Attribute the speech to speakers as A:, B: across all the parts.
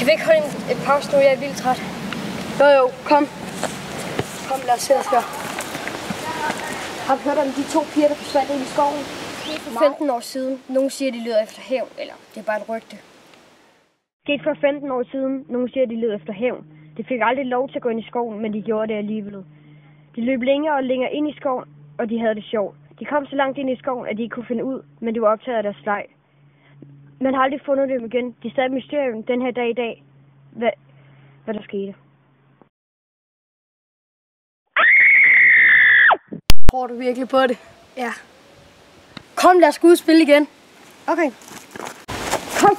A: Kan vi ikke holde en pause nu? Jeg er vildt træt.
B: Jo, kom. Kom, lad os se os gøre. Har du hørt om de 2 piger, der forsvandt ind i skoven?
A: Det for 15 år siden. Nogle siger, de leder efter hævn, eller det er bare et rygte.
C: Sket for 15 år siden. Nogle siger, de led efter hævn. De fik aldrig lov til at gå ind i skoven, men de gjorde det alligevel. De løb længere og længere ind i skoven, og de havde det sjovt. De kom så langt ind i skoven, at de ikke kunne finde ud, men de var optaget af deres leg. Man har aldrig fundet dem igen. De er stadig et mysterium den her dag i dag. Hvad der skete.
B: Tror du virkelig på det?
A: Ja. Kom, lad os gå ud og spille igen.
B: Okay.
A: Kom.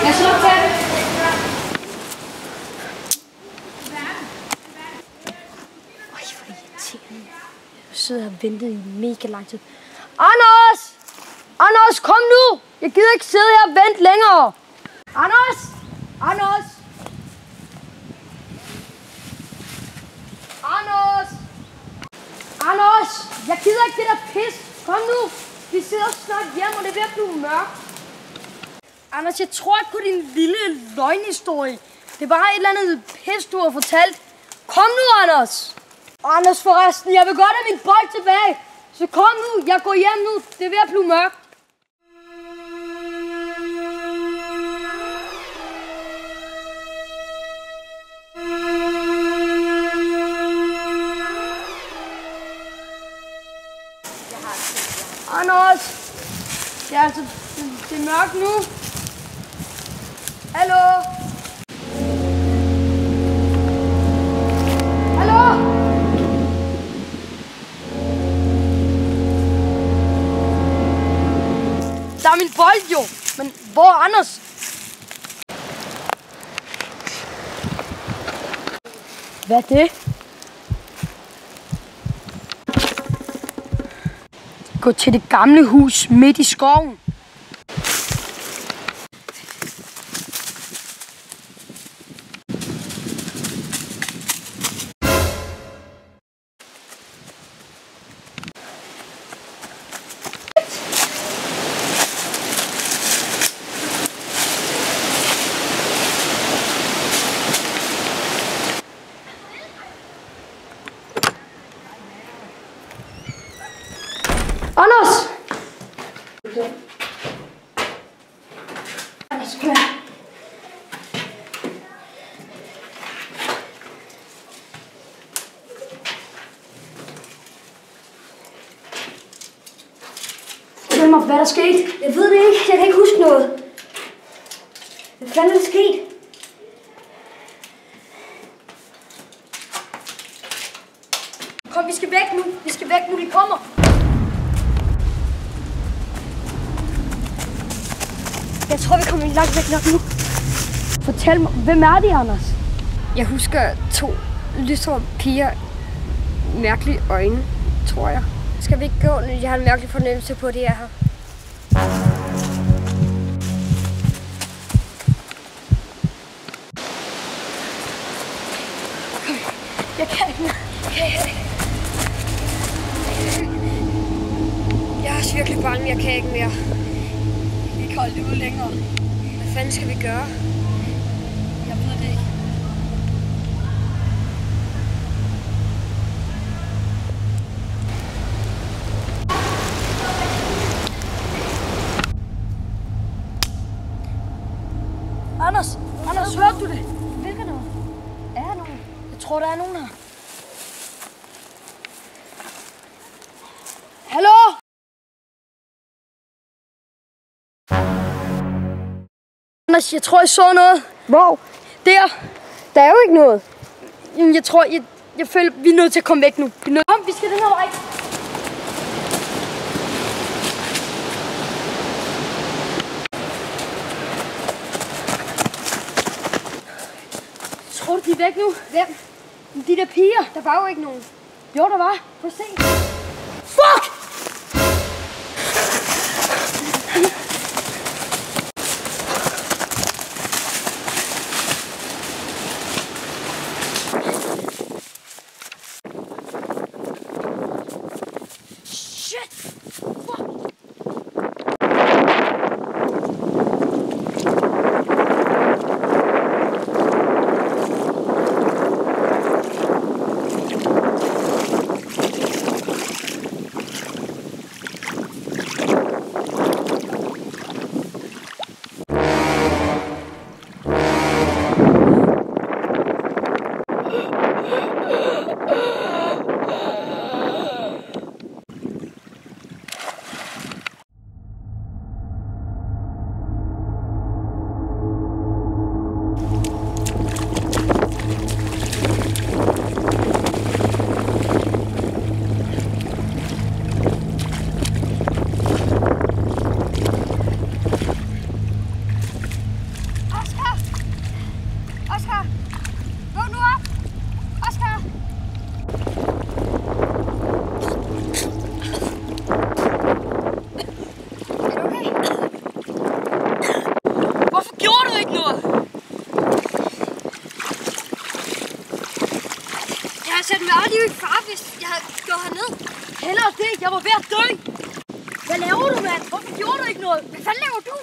B: Jeg slår til det.
A: Ej, hvor irriterende. Jeg sidder og ventet i mega lang tid. Anders! Anders, kom nu! Jeg gider ikke sidde her og vente længere. Anders! Anders! Anders! Anders! Jeg gider ikke det der pis. Kom nu! Vi sidder snart hjemme, og det er ved at blive mørkt. Anders, jeg tror ikke på din lille løgnhistorie. Det er bare et eller andet pis, du har fortalt. Kom nu, Anders! Anders, forresten, jeg vil godt have min bold tilbage. Så kom nu, jeg går hjem nu. Det er ved at blive mørkt. Anders! Det er mørkt nu. Hallo? Hallo? Der er min bold jo. Men hvor er Anders? Hvad er det? Gå til det gamle hus midt i skoven. Anders! Anders, kom her. Fortæl mig, hvad der skete.
C: Jeg ved det ikke. Jeg kan ikke huske noget. Hvad fanden er der sket?
A: Kom, vi skal væk nu. Vi skal væk nu, de kommer.
C: Jeg tror, vi kommer langt væk nok nu.
A: Fortæl mig, hvem er de, Anders?
C: Jeg husker 2 lyserøde piger. Mærkelige øjne, tror jeg. Skal vi ikke gå? Jeg har en mærkelig fornemmelse på, at det er her.
A: Jeg kan ikke mere.
C: Jeg er også virkelig bange. Jeg kan ikke mere.
A: Vi kan holde det ud længere.
C: Hvad fanden skal vi gøre?
A: Jeg ved det ikke. Anders, hørte du det?
C: Hvilket noget? Er der nogen?
A: Jeg tror, der er nogen her. Hallo? Anders, jeg tror, jeg så noget.
C: Hvor?
A: Der.
C: Der er jo ikke noget.
A: Jamen, jeg føler, vi er nødt til at komme væk nu. Kom, vi skal den her vej. Tror du, de er væk nu?
C: Hvem?
A: De der piger.
C: Der var jo ikke nogen.
A: Jo, der var.
C: Prøv at se.
A: Fuck! Shit! Fuck! gå herned. Hellere det, jeg var ved at dø. Hvad laver du, mand? Hvorfor gjorde du ikke noget? Hvad fanden laver du?